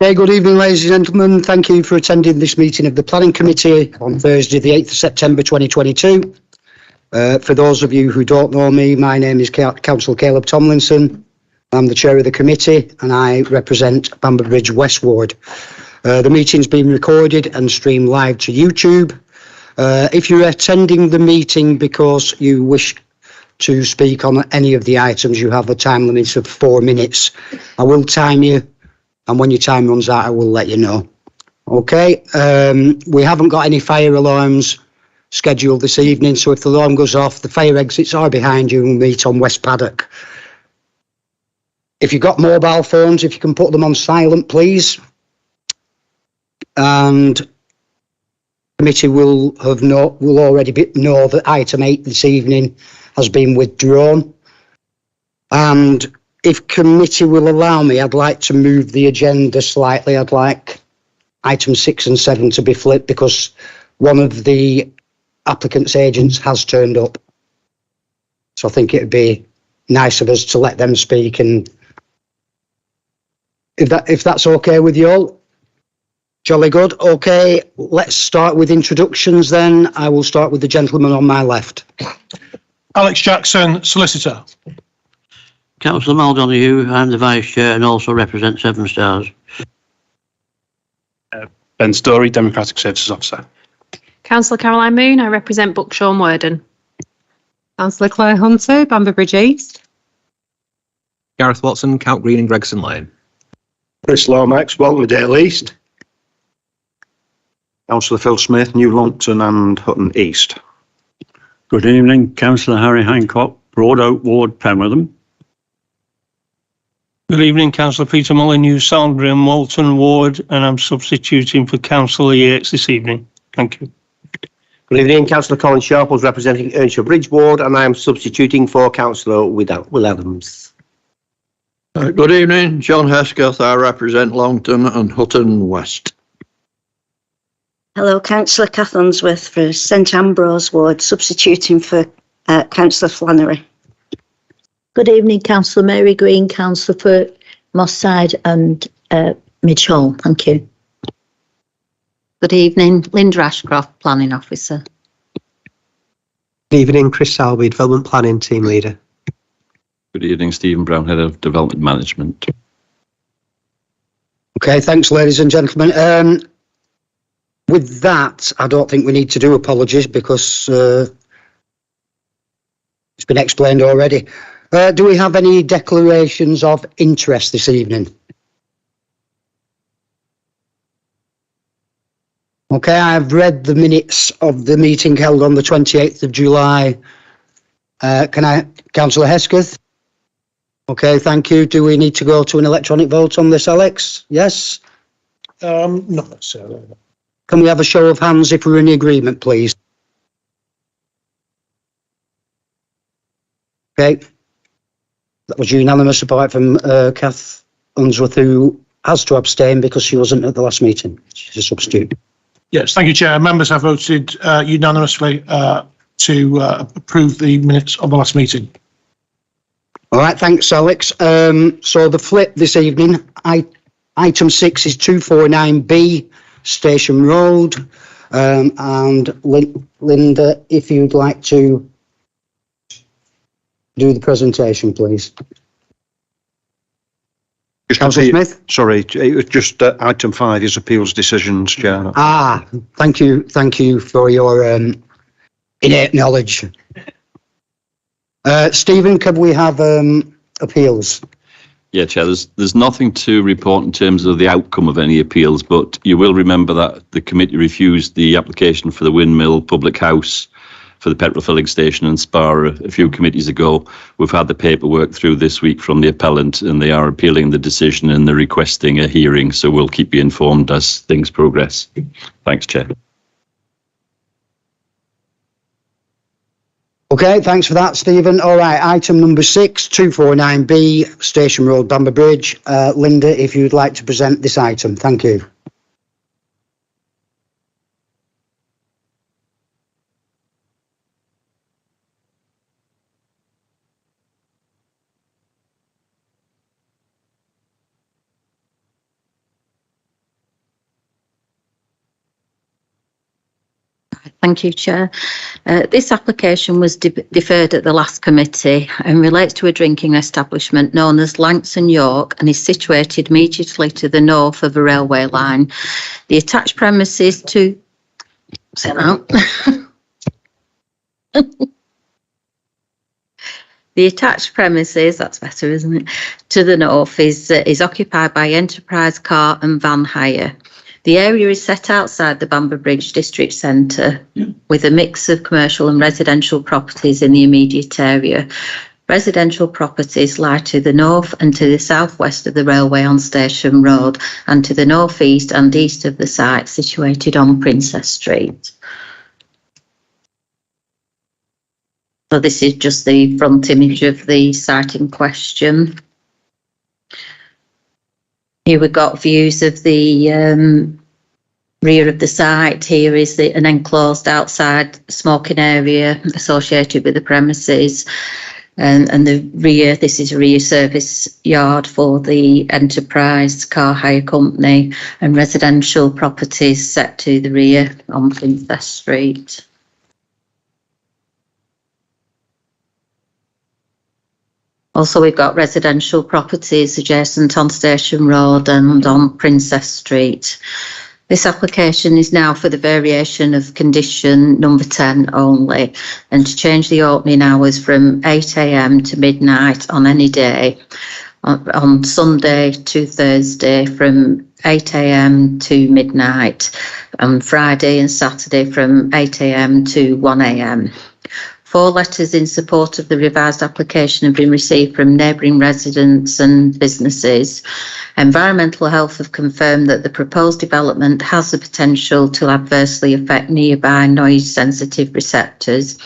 Okay, good evening, ladies and gentlemen. Thank you for attending this meeting of the Planning Committee on Thursday, the 8th of September 2022. For those of you who don't know me, my name is Councillor Caleb Tomlinson. I'm the chair of the committee and I represent Bamber Bridge West Ward. The meeting's been recorded and streamed live to YouTube. If you're attending the meeting because you wish to speak on any of the items, you have a time limit of 4 minutes. I will time you, and when your time runs out, I will let you know. Okay, we haven't got any fire alarms scheduled this evening, so if the alarm goes off, the fire exits are behind you and we'll meet on West Paddock. If you've got mobile phones, if you can put them on silent, please. And the committee will already know that item 8 this evening has been withdrawn. And if committee will allow me, I'd like to move the agenda slightly. I'd like item 6 and 7 to be flipped because one of the applicant's agents has turned up. So I think it'd be nice of us to let them speak, and if that's okay with you all. Jolly good. Okay, let's start with introductions then. I will start with the gentleman on my left. Alex Jackson, solicitor. Councillor Maldonado, I'm the vice chair and also represent Seven Stars. Ben Story, Democratic Services Officer. Councillor Caroline Moon, I represent Buckshaw and Worden. Councillor Claire Hunter, Bamber Bridge East. Gareth Watson, Count Green and Gregson Lane. Chris Lomax, Walterdale East. Councillor Phil Smith, New Longton and Hutton East. Good evening, Councillor Harry Hancock, Broad Oak Ward, Penwitham. Good evening, Councillor Peter Molyneux, Salisbury and Walton Ward, and I'm substituting for Councillor Yates this evening. Thank you. Good evening, Councillor Colin Sharples representing Earnshaw Bridge Ward, and I am substituting for Councillor Will Adams. Good evening, John Hesketh. I represent Longton and Hutton West. Hello, Councillor Cathansworth for St Ambrose Ward, substituting for Councillor Flannery. Good evening, Councillor Mary Green, Councillor for Moss Side and Midge Hall. Thank you. Good evening, Linda Ashcroft, Planning Officer. Good evening, Chris Salby, Development Planning Team Leader. Good evening, Stephen Brown, Head of Development Management. Okay, thanks, ladies and gentlemen. With that, I don't think we need to do apologies because it's been explained already. Do we have any declarations of interest this evening? Okay, I've read the minutes of the meeting held on the 28th of July. Councillor Hesketh? Okay, thank you. Do we need to go to an electronic vote on this, Alex? Yes? Not necessarily. Can we have a show of hands if we're in agreement, please? Okay. That was unanimous apart from Kath Unsworth, who has to abstain because she wasn't at the last meeting. She's a substitute. Yes, thank you, Chair. Members have voted unanimously to approve the minutes of the last meeting. All right, thanks, Alex. So the flip this evening, item 6 is 249B, Station Road. And Linda, if you'd like to do the presentation, please. Councillor Smith? Sorry, it was just item 5 is appeals decisions, Chair. Thank you for your innate knowledge. Stephen, can we have appeals? Yeah, Chair, there's nothing to report in terms of the outcome of any appeals, but you will remember that the committee refused the application for the Windmill Public House for the petrol filling station and spa a few committees ago. We've had the paperwork through this week from the appellant and they are appealing the decision and they're requesting a hearing, so we'll keep you informed as things progress. Thanks, Chair. Okay, thanks for that, Stephen. All right, item number 6, 249B, Station Road, Bamber Bridge. Linda, if you'd like to present this item, thank you. Thank you, Chair. This application was deferred at the last committee and relates to a drinking establishment known as Langton York and is situated immediately to the north of a railway line. The attached premises to... Say that. The attached premises, that's better, isn't it, to the north is occupied by enterprise car and van hire. The area is set outside the Bamber Bridge district centre with a mix of commercial and residential properties in the immediate area. Residential properties lie to the north and to the southwest of the railway on Station Road and to the northeast and east of the site situated on Princess Street. So this is just the front image of the site in question. Here we've got views of the rear of the site. Here is an enclosed outside smoking area associated with the premises. And the rear, this is a rear service yard for the enterprise car hire company and residential properties set to the rear on Princess Street. Also, we've got residential properties adjacent on Station Road and on Princess Street. This application is now for the variation of condition number 10 only and to change the opening hours from 8 AM to midnight on any day, on Sunday to Thursday from 8 AM to midnight, on Friday and Saturday from 8 AM to 1 AM. 4 letters in support of the revised application have been received from neighbouring residents and businesses. Environmental Health have confirmed that the proposed development has the potential to adversely affect nearby noise-sensitive receptors,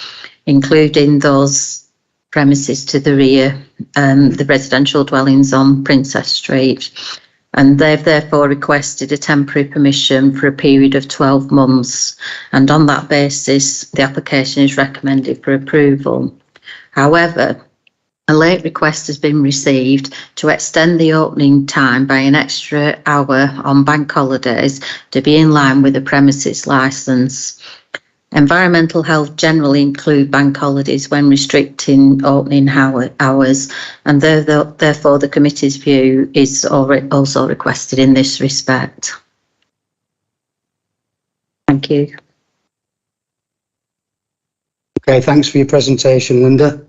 including those premises to the rear, the residential dwellings on Princess Street. And they've therefore requested a temporary permission for a period of 12 months. And on that basis, the application is recommended for approval. However, a late request has been received to extend the opening time by an extra hour on bank holidays to be in line with the premises licence. Environmental Health generally include bank holidays when restricting opening hours, and therefore the committee's view is also requested in this respect. Thank you. Okay, thanks for your presentation, Linda.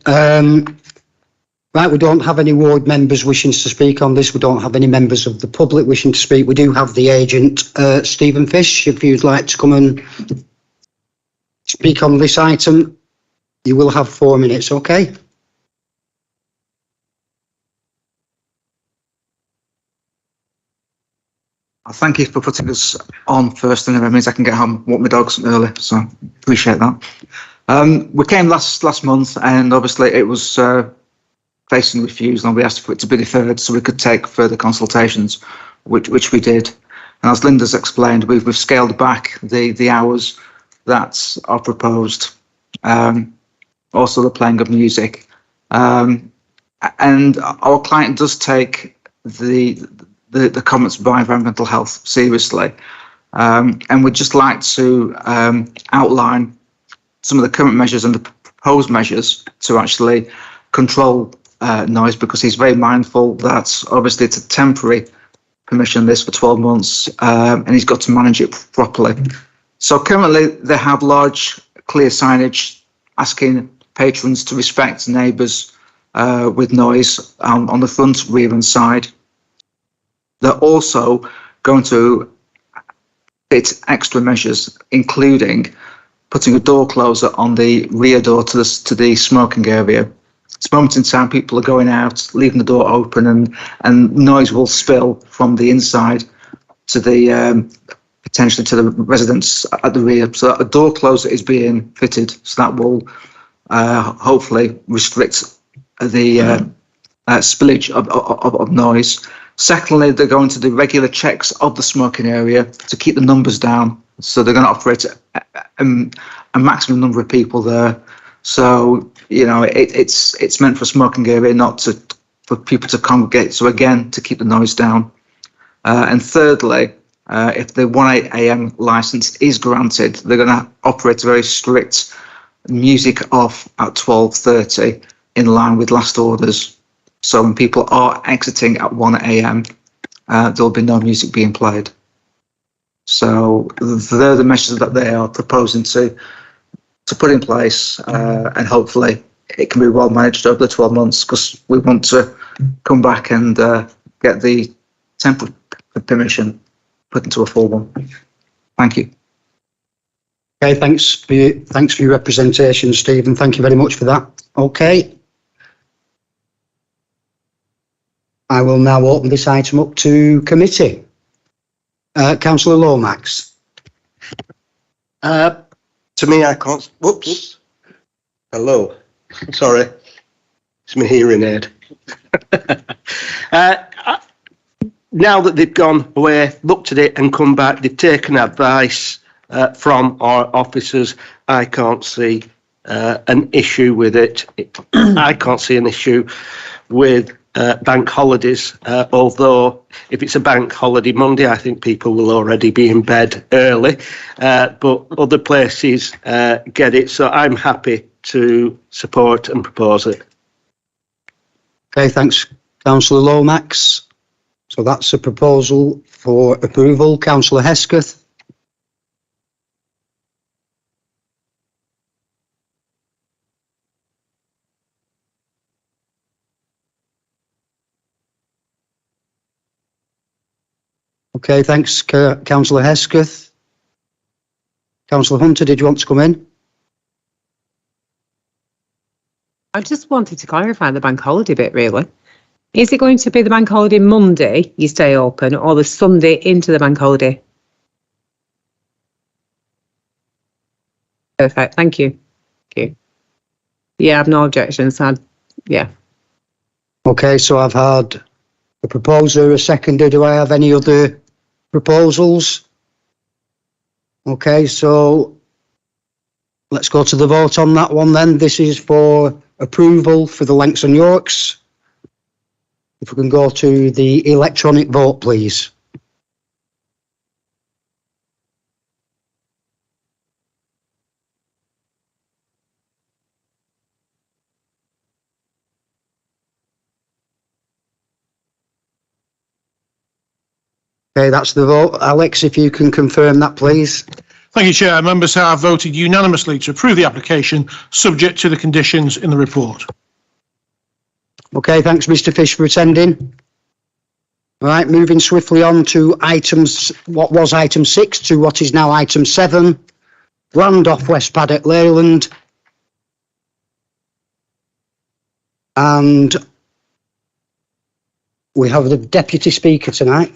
Right, we don't have any ward members wishing to speak on this. We don't have any members of the public wishing to speak. We do have the agent, Stephen Fish, if you'd like to come and speak on this item. You will have 4 minutes, okay? Thank you for putting us on first, and it means I can get home and walk my dogs early, so appreciate that. We came last month, and obviously it was facing refusal, and we asked for it to be deferred so we could take further consultations, which we did. And as Linda's explained, we've scaled back the hours that are proposed, also the playing of music, and our client does take the comments by Environmental Health seriously, and we'd just like to outline some of the current measures and the proposed measures to actually control noise, because he's very mindful that obviously it's a temporary permission, this for 12 months, and he's got to manage it properly. So currently they have large clear signage asking patrons to respect neighbours with noise on the front, rear and side. They're also going to fit extra measures, including putting a door closer on the rear door to the smoking area. At this moment in time, people are going out, leaving the door open, and noise will spill from the inside to the potentially to the residents at the rear. So a door closer is being fitted, so that will hopefully restrict the spillage of noise. Secondly, they're going to do regular checks of the smoking area to keep the numbers down. So they're going to operate a maximum number of people there. So, you know, it's meant for a smoking area, not for people to congregate. So again, to keep the noise down. And thirdly, If the 1 a.m. license is granted, they're going to operate a very strict music off at 12:30 in line with last orders. So when people are exiting at 1 a.m., there'll be no music being played. So they're the measures that they are proposing to put in place, and hopefully it can be well managed over the 12 months, because we want to come back and get the temporary permission put into a full one. Thank you. Okay, thanks for your representation, Stephen. Thank you very much for that. Okay. I will now open this item up to committee. Councillor Lomax. To me, I can't. Whoops. Hello. Sorry. It's my hearing aid. Now that they've gone away, looked at it and come back, they've taken advice from our officers. I can't see an issue with it. I can't see an issue with bank holidays, although if it's a bank holiday Monday, I think people will already be in bed early, but other places get it. So I'm happy to support and propose it. Okay, thanks, Councillor Lomax. So that's a proposal for approval. Councillor Hesketh. Okay, thanks, Councillor Hesketh. Councillor Hunter, did you want to come in? I just wanted to clarify the bank holiday bit, really. Is it going to be the bank holiday Monday, you stay open, or the Sunday into the bank holiday? Perfect, thank you. Thank you. Yeah, I have no objections. Yeah. Okay, so I've had a proposer, a seconder. Do I have any other proposals? Okay, so let's go to the vote on that one then. This is for approval for the Lancs and Yorks. If we can go to the electronic vote, please. Okay, that's the vote. Alex, if you can confirm that, please. Thank you, Chair. Members have voted unanimously to approve the application, subject to the conditions in the report. Okay, thanks, Mr. Fish, for attending. All right, moving swiftly on to items, what was item 6 to what is now item 7, land off West Paddock, Leyland. And we have the Deputy Speaker tonight.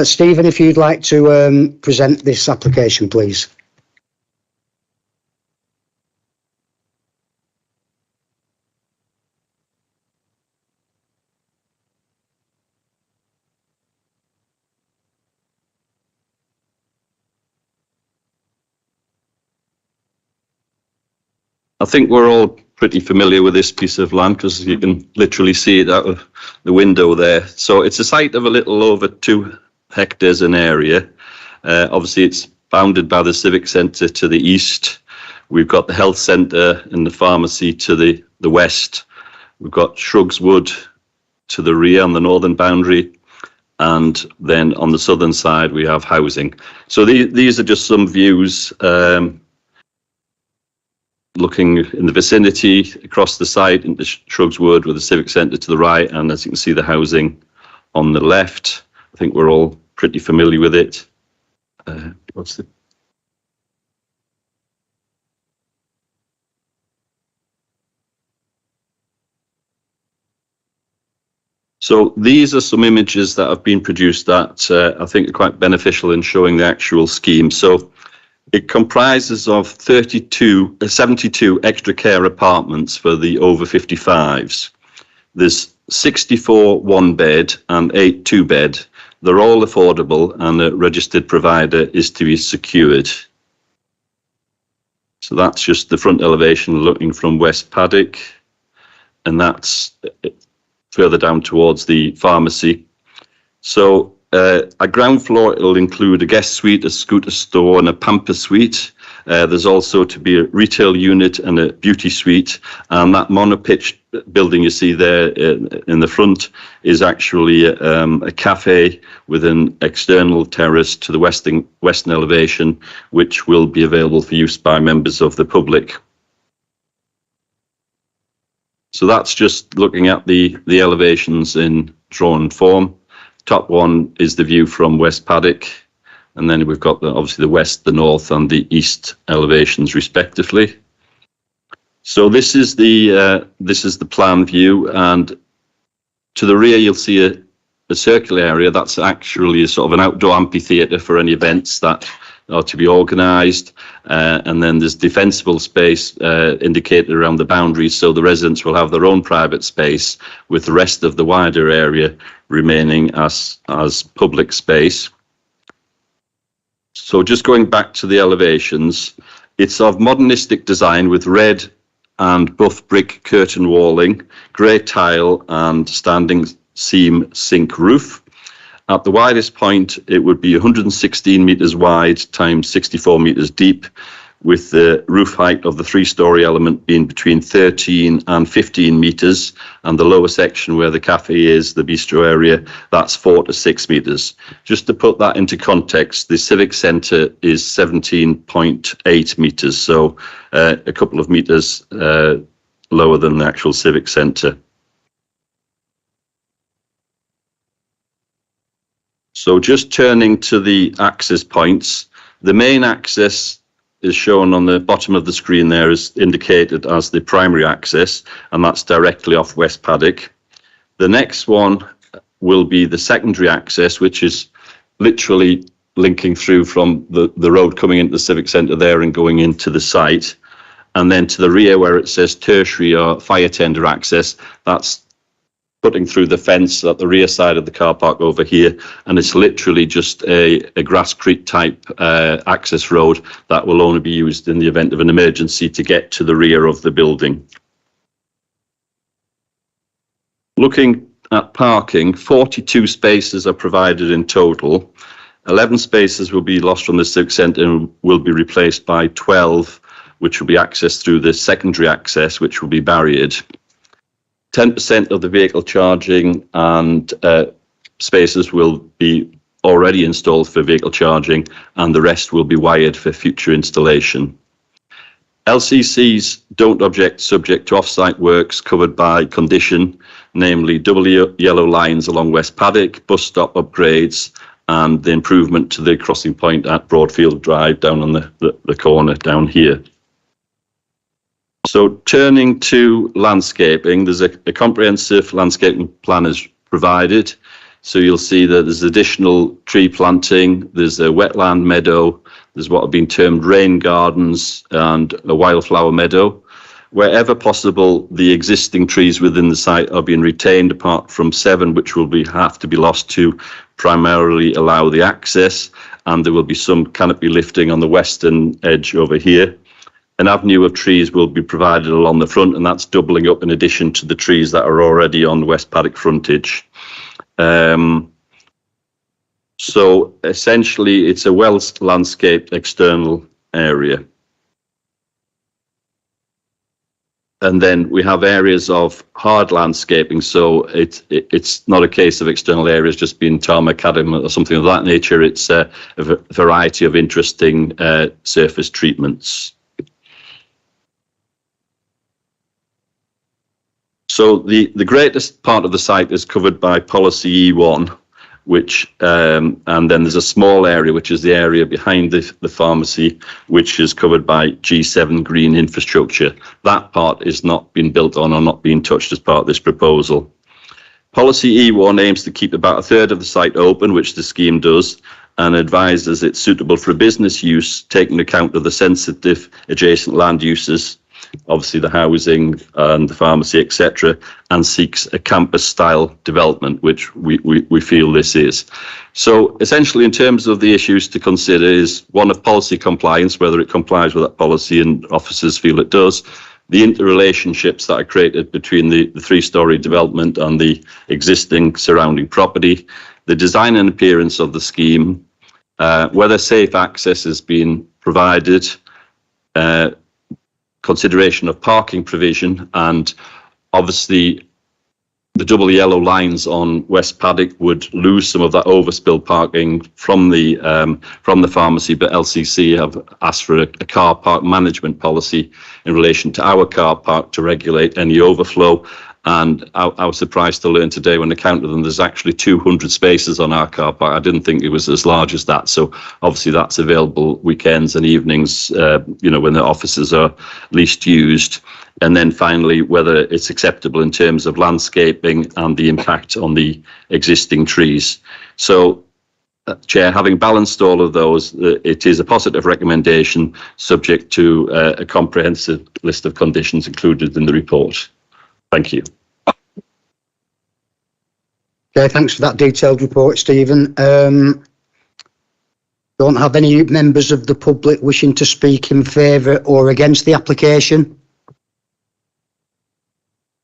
Stephen, if you'd like to present this application, please. I think we're all pretty familiar with this piece of land because you can literally see it out of the window there. So it's a site of a little over 2 hectares in area. Obviously, it's bounded by the Civic Centre to the east. We've got the health centre and the pharmacy to the west. We've got Shrugswood to the rear on the northern boundary. And then on the southern side, we have housing. So these are just some views looking in the vicinity across the site into Shrugswood with the Civic Centre to the right. And as you can see, the housing on the left. I think we're all pretty familiar with it. So these are some images that have been produced that I think are quite beneficial in showing the actual scheme. So it comprises of 72 extra care apartments for the over 55s. There's 64 1-bed and 8 2-bed. They're all affordable and a registered provider is to be secured. So that's just the front elevation looking from West Paddock, and that's further down towards the pharmacy. So a ground floor, it'll include a guest suite, a scooter store and a pamper suite. There's also to be a retail unit and a beauty suite, and that monopitch building you see there in the front is actually a cafe with an external terrace to the western elevation, which will be available for use by members of the public. So that's just looking at the elevations in drawn form. Top one is the view from West Paddock. And then we've got obviously the west, the north, and the east elevations, respectively. So this is the plan view, and to the rear you'll see a circular area. That's actually a sort of an outdoor amphitheatre for any events that are to be organised. And then there's defensible space indicated around the boundaries, so the residents will have their own private space, with the rest of the wider area remaining as public space. So just going back to the elevations, it's of modernistic design with red and buff brick curtain walling, grey tile and standing seam sink roof. At the widest point, it would be 116 metres wide times 64 metres deep, with the roof height of the three-storey element being between 13 and 15 metres, and the lower section where the cafe is, the bistro area, that's 4 to 6 metres. Just to put that into context, the civic centre is 17.8 metres, so a couple of metres lower than the actual civic centre. So just turning to the access points, the main access is shown on the bottom of the screen there, is indicated as the primary access, and that's directly off West Paddock. The next one will be the secondary access, which is literally linking through from the road coming into the civic centre there and going into the site. And then to the rear where it says tertiary or fire tender access, that's putting through the fence at the rear side of the car park over here, and it's literally just a grasscrete type access road that will only be used in the event of an emergency to get to the rear of the building. Looking at parking, 42 spaces are provided in total. 11 spaces will be lost from the civic centre and will be replaced by 12, which will be accessed through the secondary access, which will be barriered. 10% of the vehicle charging and spaces will be already installed for vehicle charging, and the rest will be wired for future installation. LCCs don't object subject to off-site works covered by condition, namely double yellow lines along West Paddock, bus stop upgrades, and the improvement to the crossing point at Broadfield Drive down on the corner down here. So turning to landscaping, there's a comprehensive landscaping plan is provided. So you'll see that there's additional tree planting, there's a wetland meadow, there's what have been termed rain gardens and a wildflower meadow. Wherever possible, the existing trees within the site are being retained, apart from 7 which will have to be lost to primarily allow the access, and there will be some canopy lifting on the western edge over here. An avenue of trees will be provided along the front, and that's doubling up in addition to the trees that are already on West Paddock frontage. So essentially, it's a well-landscaped external area. And then we have areas of hard landscaping, so it's not a case of external areas just being tarmac, macadam or something of that nature. It's a variety of interesting surface treatments. So the greatest part of the site is covered by policy E1, which and then there's a small area, which is the area behind the pharmacy, which is covered by G7 green infrastructure. That part is not being built on or not being touched as part of this proposal. Policy E1 aims to keep about 1/3 of the site open, which the scheme does, and advises it's suitable for business use, taking account of the sensitive adjacent land uses, obviously the housing and the pharmacy, etc., and seeks a campus-style development, which we feel this is. So essentially, in terms of the issues to consider, is one of policy compliance, whether it complies with that policy, and officers feel it does. The interrelationships that are created between the 3-storey development and the existing surrounding property, the design and appearance of the scheme, whether safe access has been provided, consideration of parking provision, and obviously the double yellow lines on West Paddock would lose some of that overspill parking from the pharmacy, but LCC have asked for a car park management policy in relation to our car park to regulate any overflow. And I was surprised to learn today when I counted them, there's actually 200 spaces on our car park. I didn't think it was as large as that. So obviously that's available weekends and evenings, when the offices are least used. And then finally, whether it's acceptable in terms of landscaping and the impact on the existing trees. So, Chair, having balanced all of those, it is a positive recommendation subject to a comprehensive list of conditions included in the report. Thank you. Okay, thanks for that detailed report, Stephen. Don't have any members of the public wishing to speak in favour or against the application?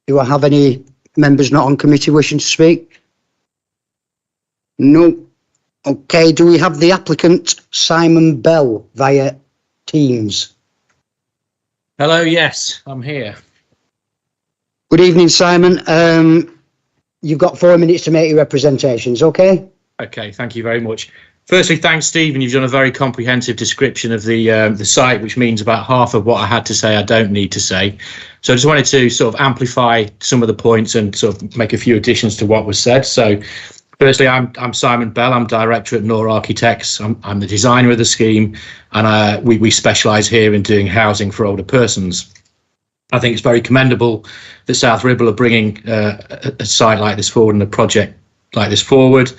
Do I have any members not on committee wishing to speak? No. Okay, do we have the applicant Simon Bell via Teams? Hello, yes, I'm here. Good evening, Simon. You've got 4 minutes to make your representations, okay? Okay, thank you very much. Firstly, thanks, Stephen. You've done a very comprehensive description of the site, which means about half of what I had to say I don't need to say. So I just wanted to sort of amplify some of the points and sort of make a few additions to what was said. So firstly, I'm Simon Bell. I'm director at Noor Architects. I'm the designer of the scheme, and we specialise here in doing housing for older persons. I think it's very commendable that South Ribble are bringing a site like this forward and a project like this forward,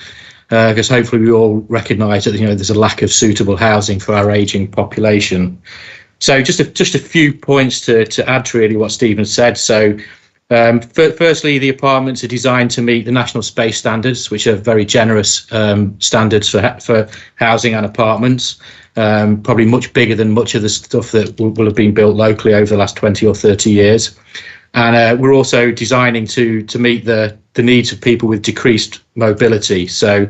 because hopefully we all recognise that there's a lack of suitable housing for our ageing population. So just a few points to add to really what Stephen said. So firstly, the apartments are designed to meet the National Space Standards, which are very generous standards for housing and apartments. Probably much bigger than much of the stuff that will have been built locally over the last 20 or 30 years. And we're also designing to meet the needs of people with decreased mobility. So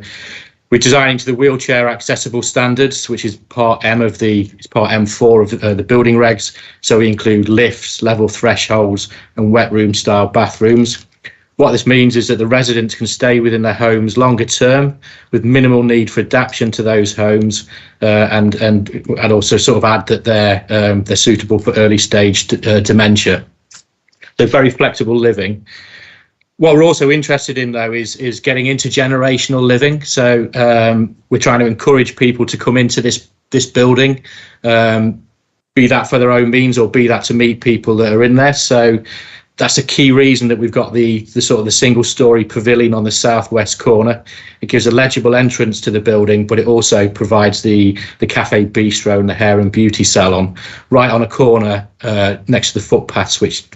we're designing to the wheelchair accessible standards, which is part M of it's part M4 of the building regs. So we include lifts, level thresholds, and wet room style bathrooms. What this means is that the residents can stay within their homes longer term with minimal need for adaptation to those homes, and also sort of add that they're suitable for early stage dementia. So very flexible living. What we're also interested in, though, is getting intergenerational living. So we're trying to encourage people to come into this building, be that for their own means or be that to meet people that are in there. So that's a key reason that we've got the sort of the single story pavilion on the southwest corner. It gives a legible entrance to the building, but it also provides the cafe bistro and the hair and beauty salon right on a corner next to the footpaths which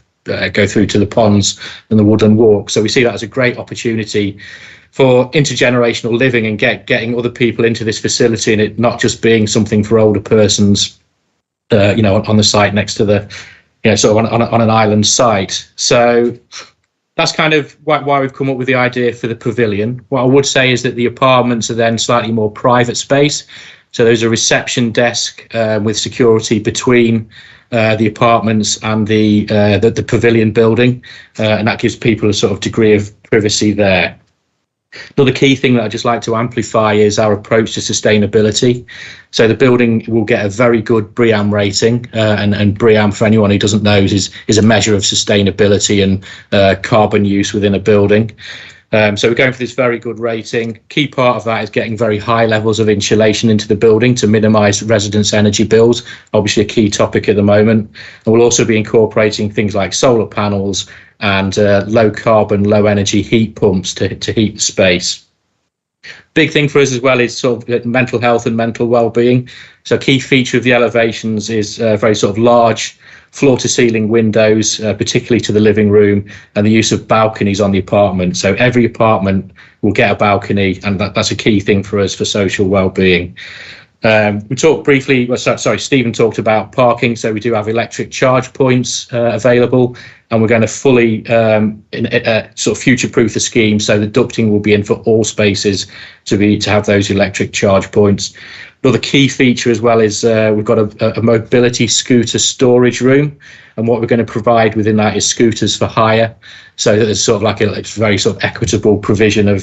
go through to the ponds and the wooden walk. So we see that as a great opportunity for intergenerational living and getting other people into this facility, and it not just being something for older persons, on the site next to the, sort of on an island site. So that's kind of why we've come up with the idea for the pavilion. What I would say is that the apartments are then slightly more private space. So there's a reception desk with security between the apartments and the pavilion building, and that gives people a sort of degree of privacy there. Another key thing that I'd just like to amplify is our approach to sustainability. So the building will get a very good BREEAM rating, and BREEAM, for anyone who doesn't know, is a measure of sustainability and carbon use within a building. So we're going for this very good rating. Key part of that is getting very high levels of insulation into the building to minimise residents' energy bills, obviously a key topic at the moment. And we'll also be incorporating things like solar panels and low carbon, low energy heat pumps to heat the space. Big thing for us as well is sort of mental health and mental well-being. So a key feature of the elevations is very sort of large floor-to-ceiling windows, particularly to the living room, and the use of balconies on the apartment. So every apartment will get a balcony, and that's a key thing for us for social well-being. We talked briefly, Stephen talked about parking, so we do have electric charge points available, and we're going to fully sort of future-proof the scheme, so the ducting will be in for all spaces to have those electric charge points. Another key feature as well is we've got a mobility scooter storage room, and what we're going to provide within that is scooters for hire, so that there's sort of like a very sort of equitable provision of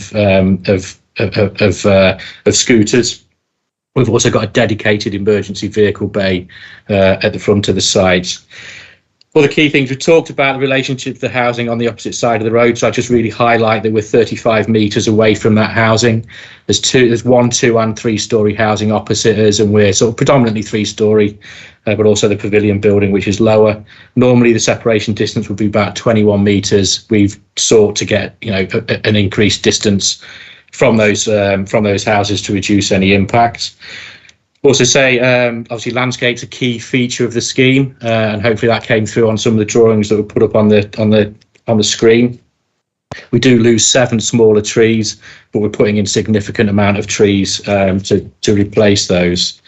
scooters. We've also got a dedicated emergency vehicle bay at the front of the sides. Other key things, we've talked about the relationship to the housing on the opposite side of the road, so I just really highlight that we're 35 metres away from that housing. There's 1, 2 and 3 storey housing opposite us, and we're sort of predominantly 3 storey, but also the pavilion building, which is lower. Normally the separation distance would be about 21 metres. We've sought to get, an increased distance from those houses to reduce any impacts. Also say, obviously landscape's a key feature of the scheme, and hopefully that came through on some of the drawings that were put up on the screen. We do lose 7 smaller trees, but we're putting in significant amount of trees to replace those.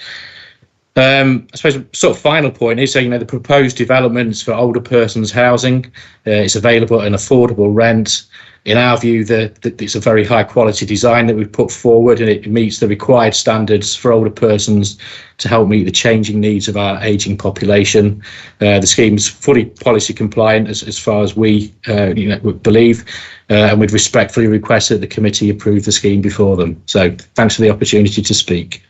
I suppose sort of final point is, the proposed developments for older persons housing, it's available at an affordable rent. In our view, it's a very high quality design that we've put forward, and it meets the required standards for older persons to help meet the changing needs of our ageing population. The scheme is fully policy compliant as far as we believe, and we'd respectfully request that the committee approve the scheme before them. So thanks for the opportunity to speak.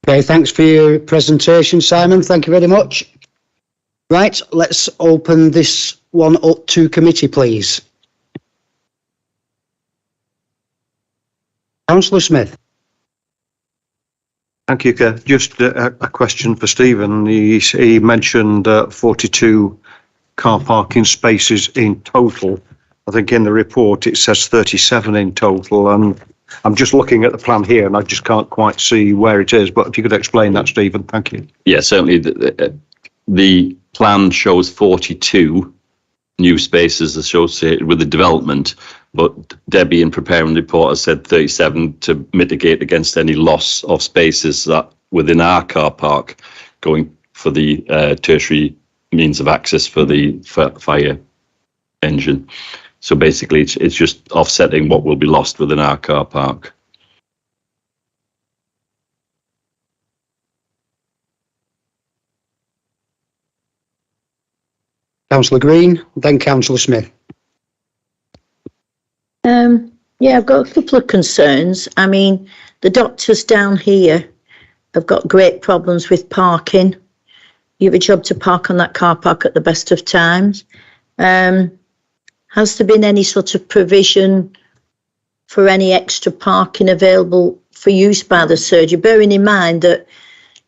Okay, thanks for your presentation, Simon. Thank you very much. Right, let's open this one up to committee, please. Councillor Smith. Thank you, Keir. Just a question for Stephen. He mentioned 42 car parking spaces in total. I think in the report it says 37 in total, and I'm just looking at the plan here and I just can't quite see where it is, but if you could explain that, Stephen, thank you. Yeah, certainly. The plan shows 42 new spaces associated with the development, but Debbie, in preparing the report, has said 37 to mitigate against any loss of spaces that within our car park going for the tertiary means of access for the fire engine. So basically it's just offsetting what will be lost within our car park. Councillor Green, then Councillor Smith. Yeah, I've got a couple of concerns. I mean, the doctors down here have got great problems with parking. You have a job to park on that car park at the best of times. Has there been any sort of provision for any extra parking available for use by the surgery? Bearing in mind that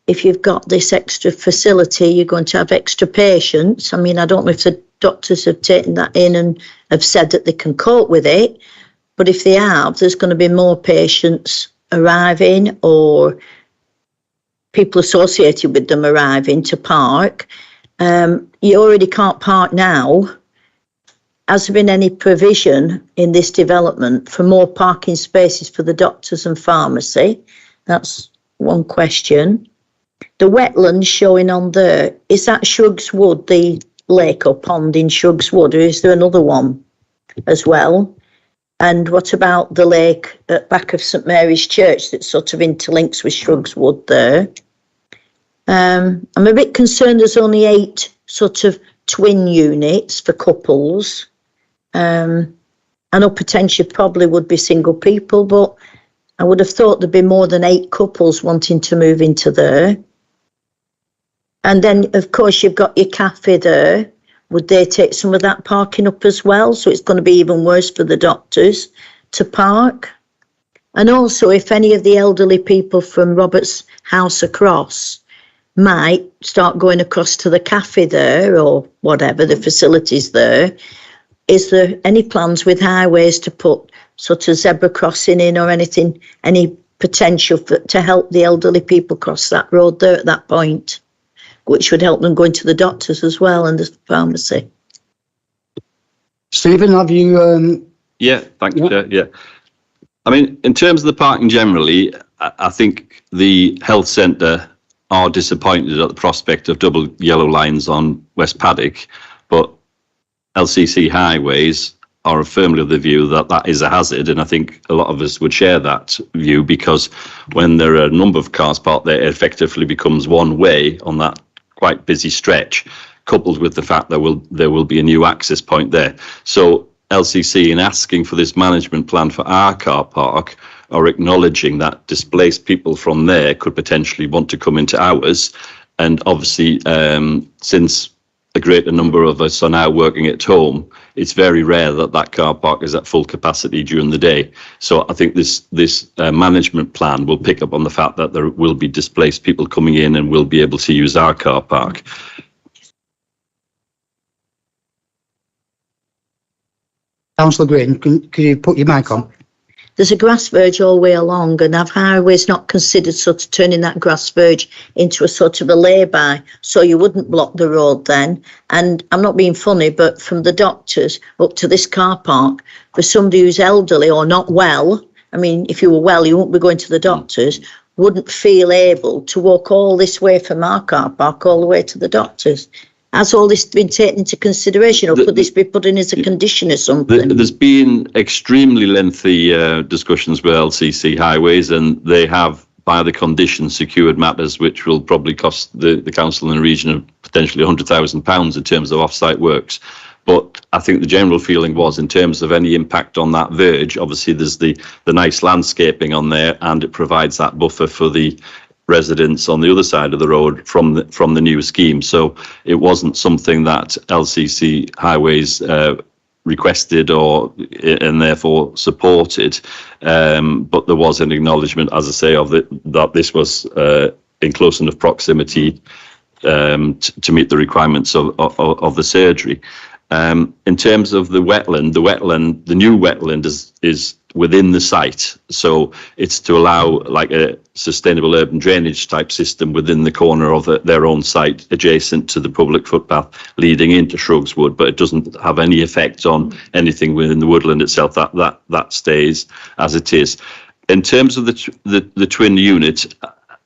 if you've got this extra facility, you're going to have extra patients. I mean, I don't know if the doctors have taken that in and have said that they can cope with it, but if they have, there's going to be more patients arriving or people associated with them arriving to park. You already can't park now. Has there been any provision in this development for more parking spaces for the doctors and pharmacy? That's one question. The wetlands showing on there, is that Shrugs Wood, the lake or pond in Shrugs Wood, or is there another one as well? And what about the lake at back of St Mary's Church that sort of interlinks with Shrugs Wood there? I'm a bit concerned there's only 8 sort of twin units for couples. I know potentially probably would be single people, but I would have thought there'd be more than 8 couples wanting to move into there. And then, of course, you've got your cafe there. Would they take some of that parking up as well? So it's going to be even worse for the doctors to park. And also, if any of the elderly people from Robert's house across might start going across to the cafe there or whatever, the facilities there, is there any plans with highways to put sort of zebra crossing in or anything, any potential to help the elderly people cross that road there at that point, which would help them going to the doctors as well and the pharmacy? Stephen, have you... Yeah, thank you. Yeah. I mean, in terms of the parking generally, I think the health centre are disappointed at the prospect of double yellow lines on West Paddock, but LCC Highways are firmly of the view that that is a hazard, and I think a lot of us would share that view, because when there are a number of cars parked there, it effectively becomes one way on that quite busy stretch, coupled with the fact there will be a new access point there. So LCC, in asking for this management plan for our car park, are acknowledging that displaced people from there could potentially want to come into ours, and obviously since a greater number of us are now working at home, it's very rare that that car park is at full capacity during the day. So I think this management plan will pick up on the fact that there will be displaced people coming in and will be able to use our car park. Councillor Green, can you put your mic on? There's a grass verge all the way along, and have highways not considered sort of turning that grass verge into a sort of a lay-by, so you wouldn't block the road then? And I'm not being funny, but from the doctors up to this car park, for somebody who's elderly or not well, I mean, if you were well, you wouldn't be going to the doctors, wouldn't feel able to walk all this way from our car park all the way to the doctors. Has all this been taken into consideration, or could this be put in as a condition or something? There's been extremely lengthy discussions with LCC Highways, and they have, by the conditions, secured matters which will probably cost the council in the region of potentially £100,000 in terms of off-site works. But I think the general feeling was, in terms of any impact on that verge, obviously there's the nice landscaping on there, and it provides that buffer for the residents on the other side of the road from the new scheme. So it wasn't something that LCC Highways requested and therefore supported, but there was an acknowledgement, as I say, that this was in close enough proximity to meet the requirements of the surgery. In terms of the wetland, the new wetland is within the site, so it's to allow like a sustainable urban drainage type system within the corner of their own site, adjacent to the public footpath leading into Shrugswood, but it doesn't have any effect on anything within the woodland itself. That stays as it is. In terms of the twin unit,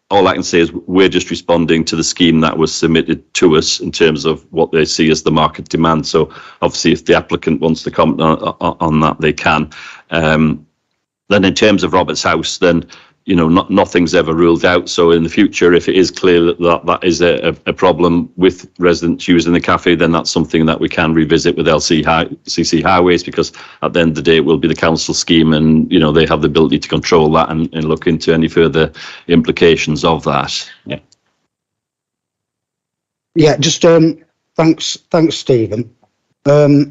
all I can say is we're just responding to the scheme that was submitted to us in terms of what they see as the market demand. So obviously, if the applicant wants to comment on that, they can. Then in terms of Robert's House, then, you know, nothing's ever ruled out. So in the future, if it is clear that is a problem with residents using the cafe, then that's something that we can revisit with LCC Highways, because at the end of the day, it will be the council scheme, and, you know, they have the ability to control that and look into any further implications of that. Yeah. Yeah, just thanks, Stephen. I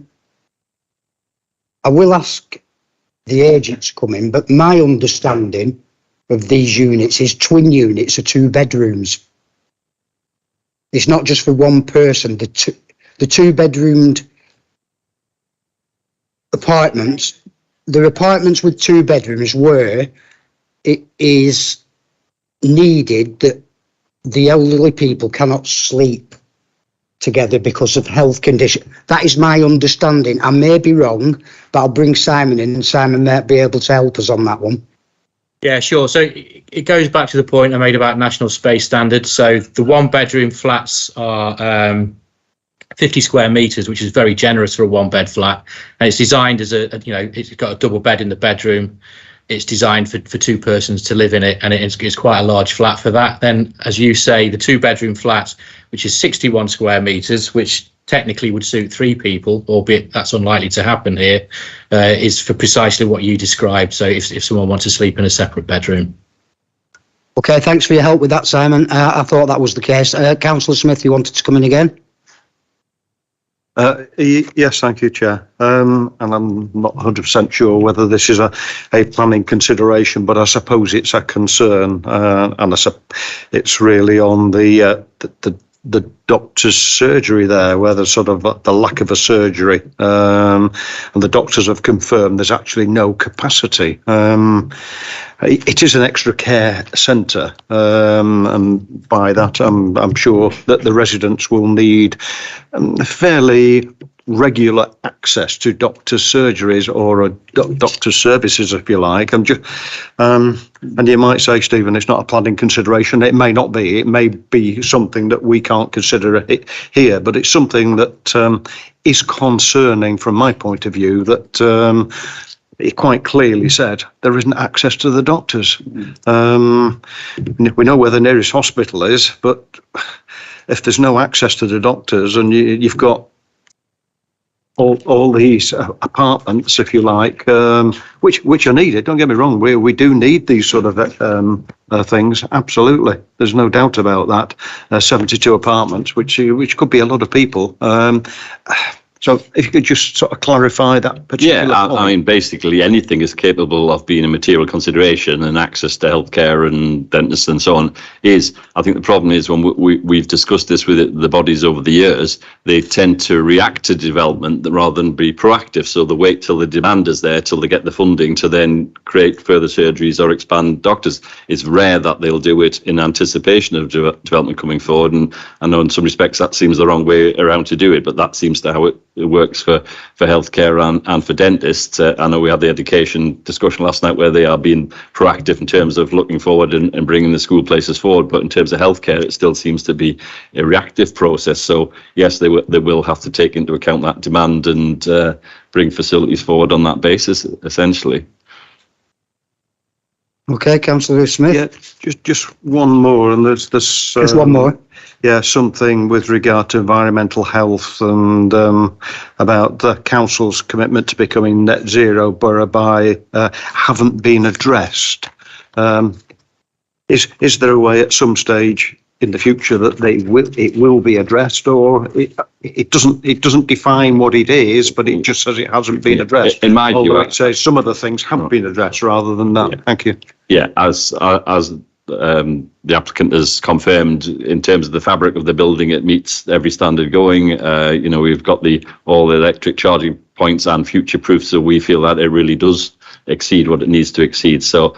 will ask the agents to come in, but my understanding of these units is twin units are 2 bedrooms. It's not just for one person. The 2-bedroomed apartments, they're apartments with 2 bedrooms where it is needed that the elderly people cannot sleep together because of health condition. That is my understanding. I may be wrong, but I'll bring Simon in, and Simon might be able to help us on that one. Yeah, sure. So it goes back to the point I made about national space standards. So the 1-bedroom flats are 50 square metres, which is very generous for a 1-bed flat. And it's designed as it's got a double bed in the bedroom. It's designed for 2 persons to live in it, and it's quite a large flat for that. Then, as you say, the 2-bedroom flat, which is 61 square metres, which technically would suit 3 people, albeit that's unlikely to happen here, is for precisely what you described. So if someone wants to sleep in a separate bedroom. Okay, thanks for your help with that, Simon. I thought that was the case. Councillor Smith, you wanted to come in again? Yes, thank you, Chair. And I'm not 100% sure whether this is a planning consideration, but I suppose it's a concern, and it's really on the doctor's surgery there, where there's sort of the lack of a surgery, and the doctors have confirmed there's actually no capacity. It is an extra care centre, and by that I'm sure that the residents will need fairly regular access to doctor's surgeries or doctor's services, if you like. And you might say, Stephen, it's not a planning consideration. It may not be. It may be something that we can't consider it here, but it's something that is concerning from my point of view, that it quite clearly said there isn't access to the doctors. We know where the nearest hospital is, but if there's no access to the doctors and you've got all these apartments, if you like, which are needed. Don't get me wrong, we do need these sort of things. Absolutely, there's no doubt about that. 72 apartments, which could be a lot of people. So if you could just sort of clarify that particular point. I mean, basically anything is capable of being a material consideration, and access to healthcare and dentists and so on is. I think the problem is when we've discussed this with the bodies over the years, they tend to react to development rather than be proactive. So they wait till the demand is there, till they get the funding to then create further surgeries or expand doctors. It's rare that they'll do it in anticipation of development coming forward. And I know in some respects that seems the wrong way around to do it, but that seems to how it works for healthcare and for dentists. I know we had the education discussion last night where they are being proactive in terms of looking forward and bringing the school places forward, but in terms of healthcare it still seems to be a reactive process. So yes, they will have to take into account that demand and bring facilities forward on that basis, essentially. Okay, Councillor Smith. Yeah, just one more, and there's Just one more. Yeah, something with regard to environmental health and about the council's commitment to becoming net zero borough by haven't been addressed. Is there a way at some stage in the future that it will be addressed, or it doesn't define what it is, but it just says it hasn't been addressed? In my view, it says some of the things haven't been addressed rather than that. Yeah. Thank you. Yeah, as the applicant has confirmed, in terms of the fabric of the building, it meets every standard going. We've got all the electric charging points and future proof, so we feel that it really does exceed what it needs to exceed. So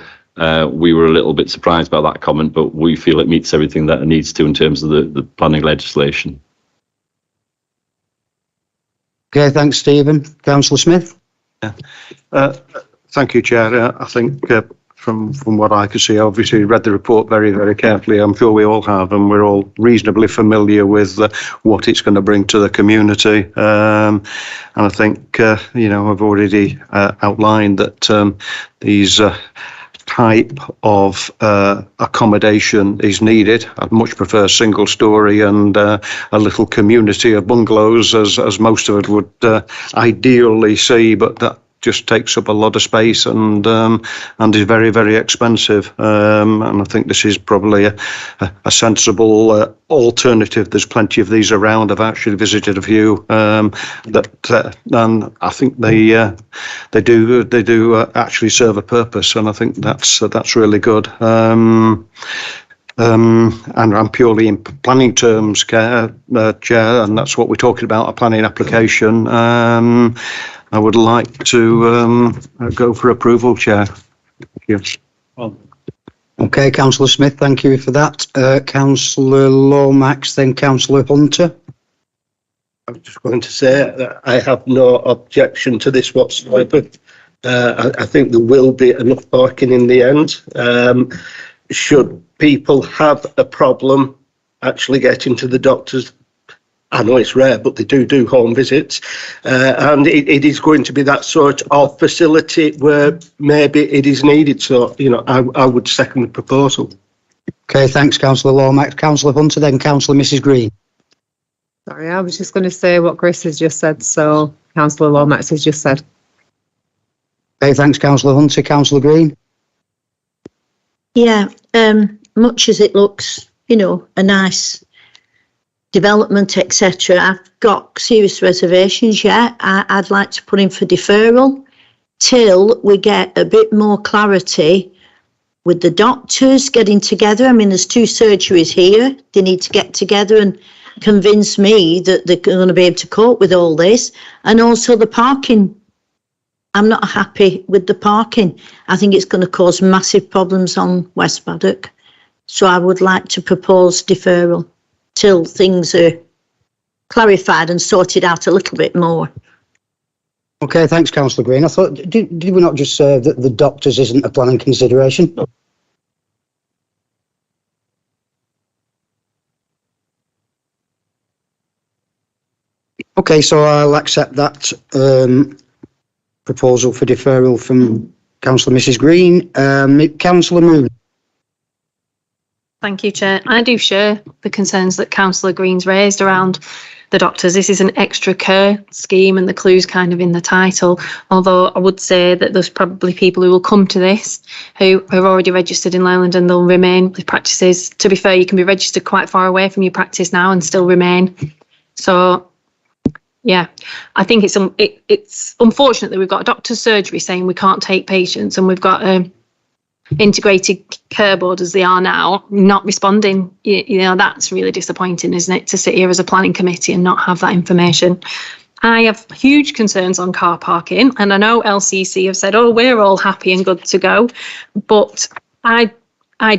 we were a little bit surprised by that comment, but we feel it meets everything that it needs to in terms of the planning legislation. Okay, thanks, Stephen. Councillor Smith. Yeah. Thank you, Chair. I think from what I could see, obviously read the report very, very carefully. I'm sure we all have, and we're all reasonably familiar with what it's going to bring to the community. And I think, I've already outlined that these type of accommodation is needed. I'd much prefer single story and a little community of bungalows, as most of it would ideally see, but that just takes up a lot of space and is very, very expensive. And I think this is probably a sensible alternative. There's plenty of these around. I've actually visited a few and I think they do actually serve a purpose, and I think that's really good. And I'm purely in planning terms, Chair, and that's what we're talking about, a planning application. I would like to go for approval, Chair. Thank you. Okay, Councillor Smith, thank you for that. Councillor Lomax, then Councillor Hunter. I was just going to say that I have no objection to this whatsoever. I think there will be enough parking in the end. Should people have a problem actually getting to the doctors, I know it's rare, but they do home visits, and it is going to be that sort of facility where maybe it is needed. So, I would second the proposal. Okay, thanks, Councillor Lomax. Councillor Hunter, then Councillor Mrs. Green. Sorry, I was just going to say what Chris has just said, so Councillor Lomax has just said. Okay, thanks, Councillor Hunter. Councillor Green. Yeah, much as it looks, a nice development, etc., I've got serious reservations. I'd like to put in for deferral till we get a bit more clarity with the doctors getting together. I mean, there's 2 surgeries here. They need to get together and convince me that they're going to be able to cope with all this. And also the parking. I'm not happy with the parking. I think it's going to cause massive problems on West Paddock. So I would like to propose deferral till things are clarified and sorted out a little bit more. Okay, thanks, Councillor Green. I thought, did we not just say that the doctors isn't a planning consideration? Okay, so I'll accept that proposal for deferral from Councillor Mrs Green. Councillor Moon. Thank you, Chair. I do share the concerns that Councillor Green's raised around the doctors. This is an extra care scheme and the clue's kind of in the title, although I would say that there's probably people who will come to this who are already registered in Leyland and they'll remain with practices. To be fair, you can be registered quite far away from your practice now and still remain. So yeah, I think it's unfortunate that we've got a doctor's surgery saying we can't take patients, and we've got integrated care board as they are now not responding. You know, that's really disappointing, isn't it, to sit here as a planning committee and not have that information. I have huge concerns on car parking, and I know LCC have said, oh, we're all happy and good to go, but I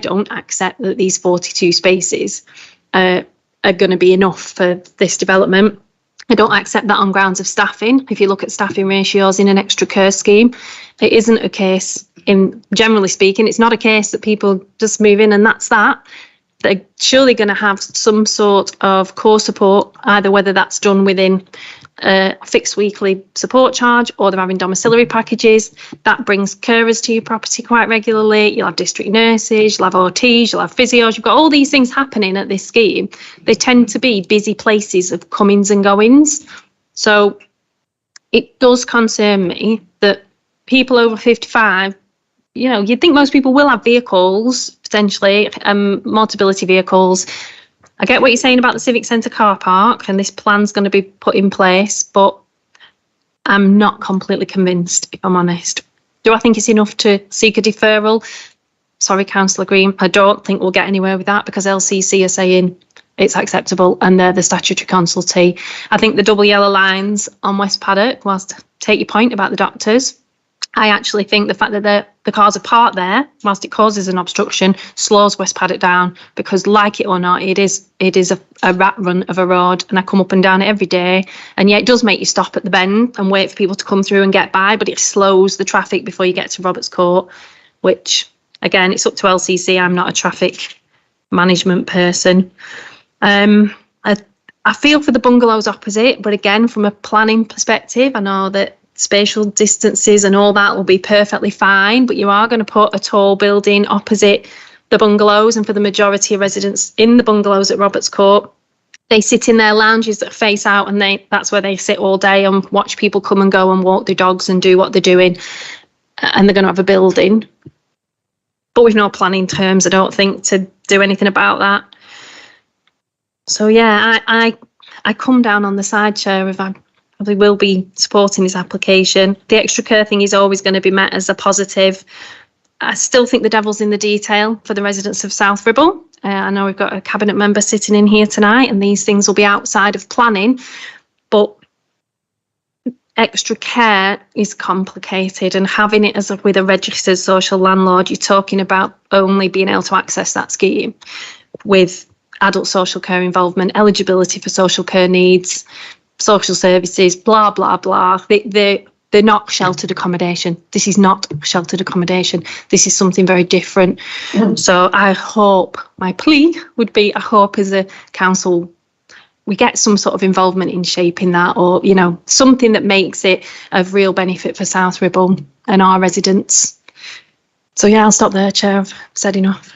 don't accept that these 42 spaces are going to be enough for this development. I don't accept that on grounds of staffing. If you look at staffing ratios in an extra care scheme, it isn't a case, generally speaking, it's not a case that people just move in and that's that. They're surely going to have some sort of core support, either whether that's done within a fixed weekly support charge or they're having domiciliary packages. That brings carers to your property quite regularly. You'll have district nurses, you'll have OTs, you'll have physios. You've got all these things happening at this scheme. They tend to be busy places of comings and goings. So it does concern me that people over 55, you know, you'd think most people will have vehicles, potentially, mobility vehicles. I get what you're saying about the Civic Centre car park and this plan's going to be put in place, but I'm not completely convinced, if I'm honest. Do I think it's enough to seek a deferral? Sorry, Councillor Green, I don't think we'll get anywhere with that because LCC are saying it's acceptable and they're the statutory consultee. I think the double yellow lines on West Paddock, whilst I take your point about the doctors, I actually think the fact that the cars are parked there, whilst it causes an obstruction, slows West Paddock down because, like it or not, it is a rat run of a road, and I come up and down it every day. And yeah, it does make you stop at the bend and wait for people to come through and get by, but it slows the traffic before you get to Roberts Court, which, again, it's up to LCC. I'm not a traffic management person. I feel for the bungalows opposite, but again, from a planning perspective, I know that spatial distances and all that will be perfectly fine, but you are going to put a tall building opposite the bungalows, and for the majority of residents in the bungalows at Roberts Court, they sit in their lounges that face out, and that's where they sit all day and watch people come and go and walk their dogs and do what they're doing, and they're going to have a building. But with no planning terms, I don't think, to do anything about that. So yeah, I come down on the side, Chair, if I probably will be supporting this application. The extra care thing is always going to be met as a positive. I still think the devil's in the detail for the residents of South Ribble. I know we've got a cabinet member sitting in here tonight, and these things will be outside of planning, but extra care is complicated, and having it with a registered social landlord, you're talking about only being able to access that scheme with adult social care involvement, eligibility for social care needs, social services, blah, blah, blah. They're not sheltered accommodation. This is not sheltered accommodation. This is something very different. So I hope, my plea would be, I hope as a council, we get some sort of involvement in shaping that, or, you know, something that makes it of real benefit for South Ribble and our residents. So yeah, I'll stop there, Chair. I've said enough.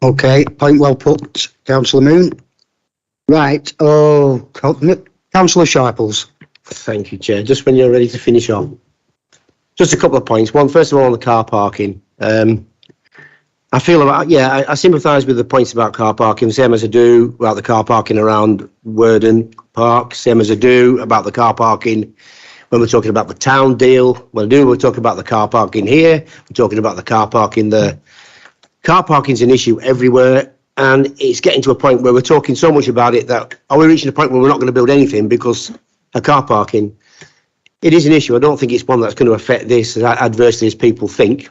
Okay, point well put, Councillor Moon. Right, Councillor Sharples. Thank you, Chair. Just when you're ready to finish on. Just a couple of points. One, first of all, on the car parking. I feel I sympathise with the points about car parking, same as I do about the car parking around Worden Park, same as I do about the car parking when we're talking about the town deal. When we're talking about the car parking here, we're talking about the car parking there. Car parking's an issue everywhere. And it's getting to a point where we're talking so much about it that are we reaching a point where we're not going to build anything because of car parking? It is an issue. I don't think it's one that's going to affect this as adversely as people think.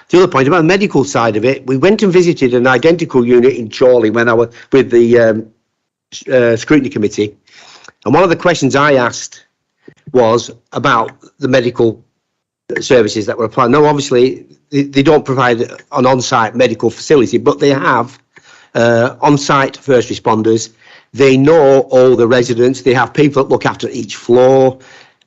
The other point about the medical side of it, we went and visited an identical unit in Chorley when I was with the scrutiny committee. And one of the questions I asked was about the medical services that were applied. No, obviously, they don't provide an on-site medical facility, but they have on-site first responders. They know all the residents. They have people that look after each floor.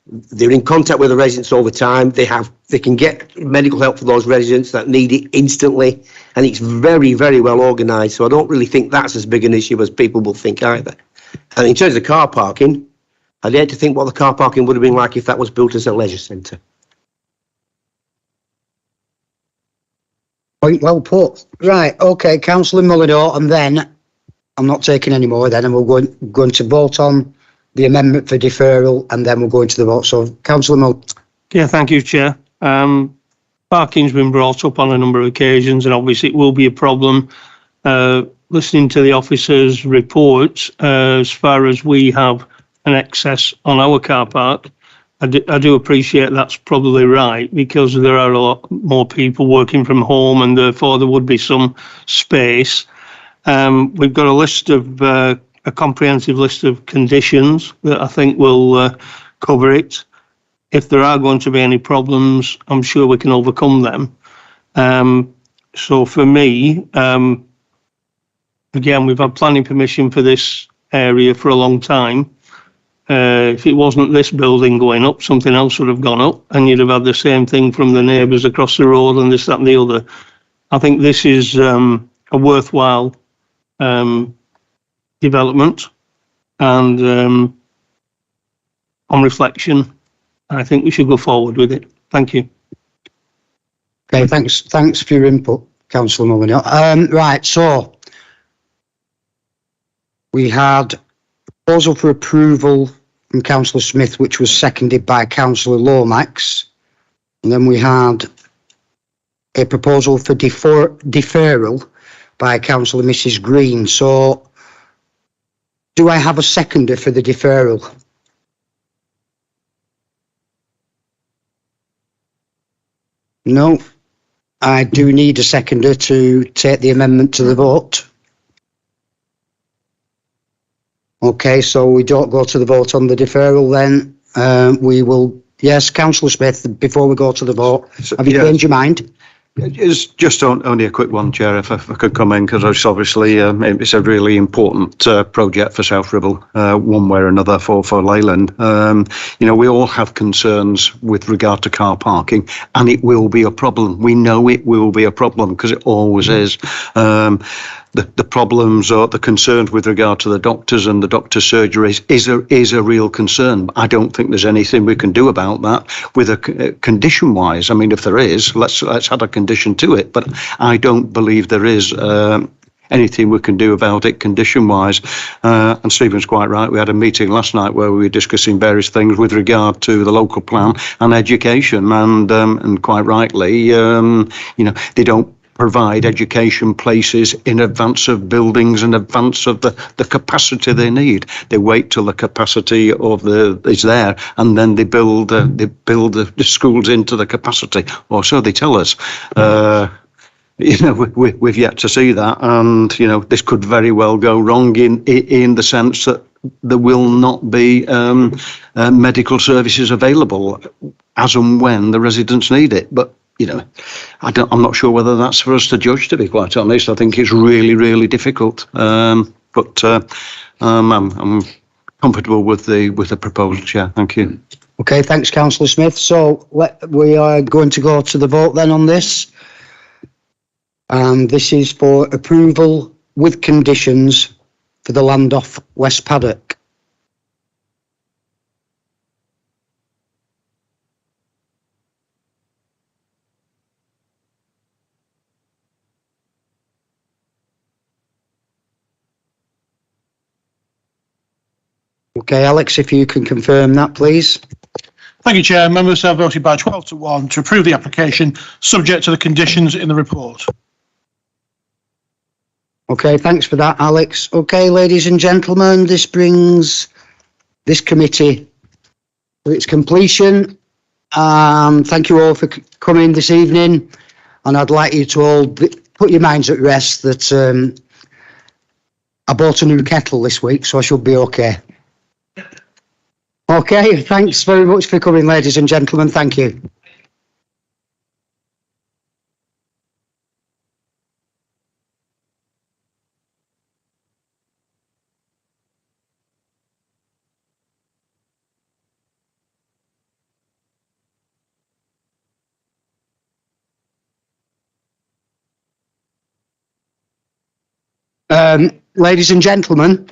They're in contact with the residents all the time. They can get medical help for those residents that need it instantly, and it's very, very well organised. So I don't really think that's as big an issue as people will think either. And in terms of car parking, I'd hate to think what the car parking would have been like if that was built as a leisure centre. Point well put. Right, okay, Councillor Mullinor, and then I'm not taking any more then, and we're going to vote on the amendment for deferral, and then we'll go into the vote. So, Councillor Mull. Yeah, thank you, Chair. Parking's been brought up on a number of occasions, and obviously it will be a problem. Listening to the officers' reports, as far as we have an excess on our car park, I do appreciate that's probably right, because there are a lot more people working from home, and therefore there would be some space. We've got a list of a comprehensive list of conditions that I think will cover it. If there are going to be any problems, I'm sure we can overcome them. So for me, again, we've had planning permission for this area for a long time. If it wasn't this building going up, something else would have gone up, and you'd have had the same thing from the neighbours across the road and this, that and the other. I think this is a worthwhile development, and on reflection, I think we should go forward with it. Thank you. Okay, thanks for your input, Councillor Mullinor. Right, so we had a proposal for approval from Councillor Smith, which was seconded by Councillor Lomax, and then we had a proposal for deferral by Councillor Mrs. Green. So do I have a seconder for the deferral? No. I do need a seconder to take the amendment to the vote. Okay, so we don't go to the vote on the deferral then. We will, yes, Councillor Smith, before we go to the vote, have you changed your mind? It's just only a quick one, Chair, if I could come in, because it's obviously it's a really important project for South Ribble, one way or another for Leyland. We all have concerns with regard to car parking, and it will be a problem. We know it will be a problem because it always is. The problems or the concerns with regard to the doctors and the doctor's surgeries is a real concern. I don't think there's anything we can do about that with a condition wise. I mean, if there is, let's add a condition to it. But I don't believe there is anything we can do about it condition wise. And Stephen's quite right. We had a meeting last night where we were discussing various things with regard to the local plan and education. And quite rightly, they don't provide education places in advance of buildings, in advance of the capacity they need. They wait till the capacity is there, and then they build the schools into the capacity, or so they tell us. We've yet to see that, and this could very well go wrong in the sense that there will not be medical services available as and when the residents need it. But I'm not sure whether that's for us to judge, to be quite honest. I think it's really, really difficult. But I'm comfortable with the proposal, Chair. Thank you. Okay, thanks, Councillor Smith. So we are going to go to the vote then on this. And this is for approval with conditions for the land off West Paddock. Okay, Alex, if you can confirm that, please. Thank you, Chair. Members have voted by 12 to 1 to approve the application, subject to the conditions in the report. Okay, thanks for that, Alex. Okay, ladies and gentlemen, this brings this committee to its completion. Thank you all for coming this evening, and I'd like you to all put your minds at rest that I bought a new kettle this week, so I should be okay. Okay, thanks very much for coming, ladies and gentlemen. Thank you. Ladies and gentlemen,